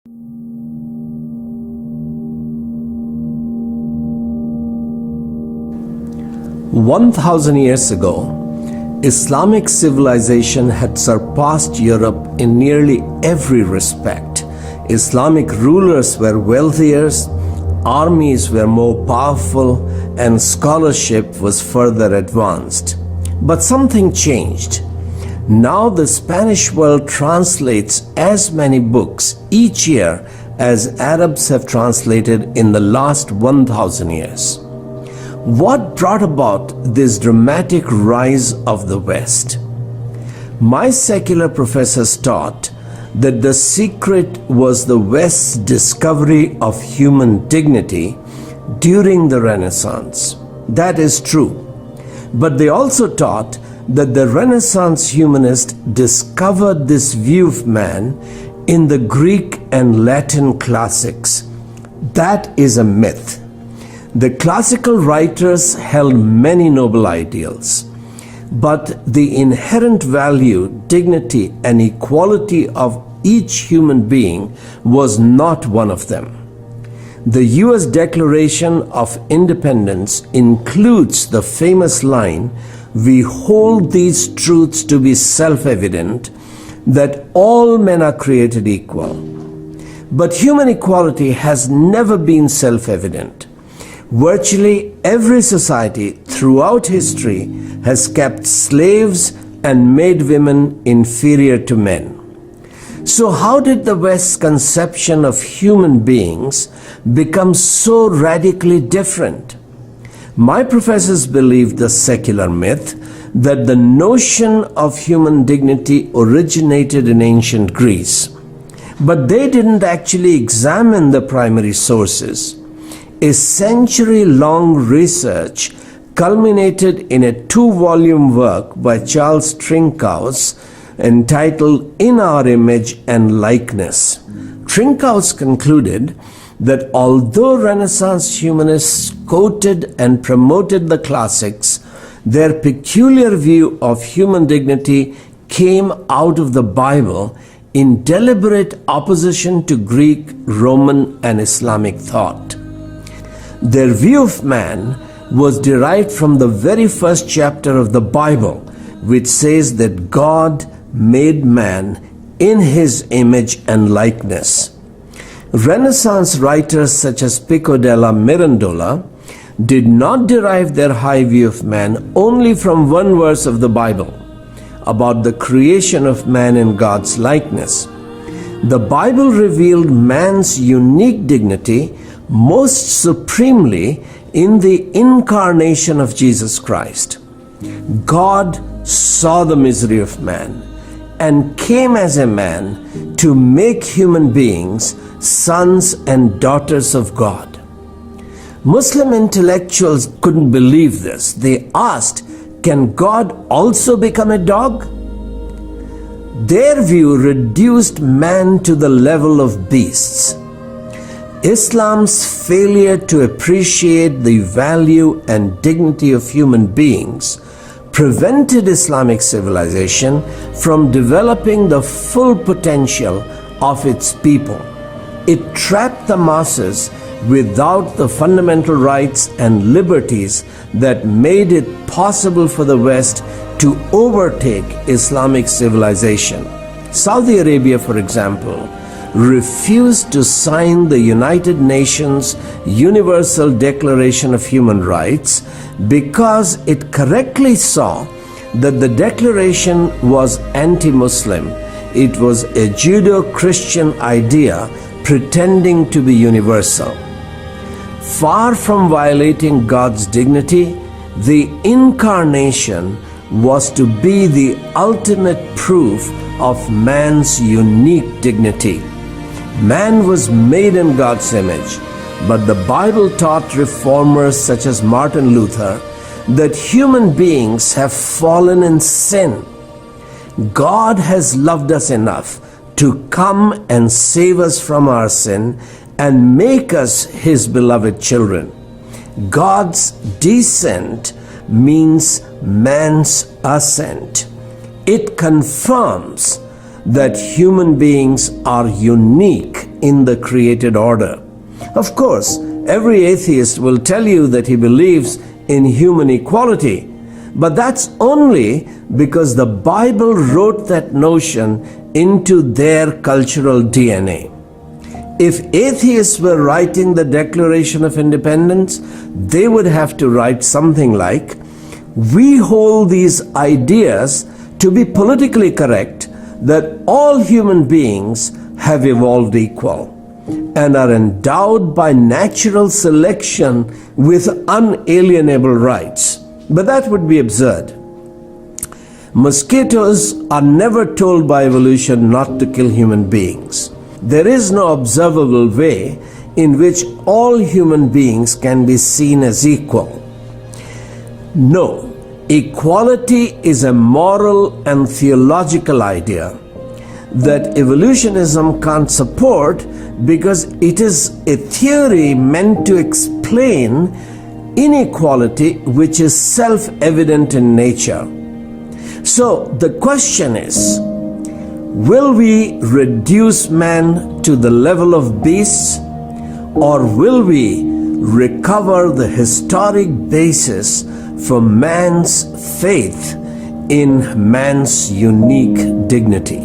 1,000 years ago, Islamic civilization had surpassed Europe in nearly every respect. Islamic rulers were wealthier, armies were more powerful, and scholarship was further advanced. But something changed. Now the Spanish world translates as many books each year as Arabs have translated in the last 1,000 years. What brought about this dramatic rise of the West? My secular professors taught that the secret was the West's discovery of human dignity during the Renaissance. That is true. But they also taught that the Renaissance humanist discovered this view of man in the Greek and Latin classics. That is a myth. The classical writers held many noble ideals, but the inherent value, dignity, and equality of each human being was not one of them. The US Declaration of Independence includes the famous line, "We hold these truths to be self-evident, that all men are created equal." But human equality has never been self-evident. Virtually every society throughout history has kept slaves and made women inferior to men. So how did the West's conception of human beings become so radically different? My professors believed the secular myth that the notion of human dignity originated in ancient Greece, but they didn't actually examine the primary sources. A century-long research culminated in a 2-volume work by Charles Trinkaus entitled In Our Image and Likeness. Trinkaus concluded that although Renaissance humanists quoted and promoted the classics, their peculiar view of human dignity came out of the Bible in deliberate opposition to Greek, Roman, and Islamic thought. Their view of man was derived from the very first chapter of the Bible, which says that God made man in his image and likeness. Renaissance writers such as Pico della Mirandola did not derive their high view of man only from one verse of the Bible about the creation of man in God's likeness. The Bible revealed man's unique dignity most supremely in the incarnation of Jesus Christ. God saw the misery of man and came as a man to make human beings sons and daughters of God. Muslim intellectuals couldn't believe this. They asked, can God also become a dog? Their view reduced man to the level of beasts. Islam's failure to appreciate the value and dignity of human beings prevented Islamic civilization from developing the full potential of its people. It trapped the masses without the fundamental rights and liberties that made it possible for the West to overtake Islamic civilization. Saudi Arabia, for example, refused to sign the United Nations Universal Declaration of Human Rights because it correctly saw that the declaration was anti-Muslim. It was a Judeo-Christian idea pretending to be universal. Far from violating God's dignity, the incarnation was to be the ultimate proof of man's unique dignity. Man was made in God's image, but the Bible taught reformers such as Martin Luther that human beings have fallen in sin. God has loved us enough to come and save us from our sin and make us His beloved children. God's descent means man's ascent. It confirms that human beings are unique in the created order. Of course, every atheist will tell you that he believes in human equality, but that's only because the Bible wrote that notion into their cultural DNA. If atheists were writing the Declaration of Independence, they would have to write something like, "We hold these ideas to be politically correct, that all human beings have evolved equal and are endowed by natural selection with unalienable rights." But that would be absurd. Mosquitoes are never told by evolution not to kill human beings. There is no observable way in which all human beings can be seen as equal. No, equality is a moral and theological idea that evolutionism can't support because it is a theory meant to explain inequality which is self-evident in nature. So the question is, will we reduce man to the level of beasts, or will we recover the historic basis for man's faith in man's unique dignity?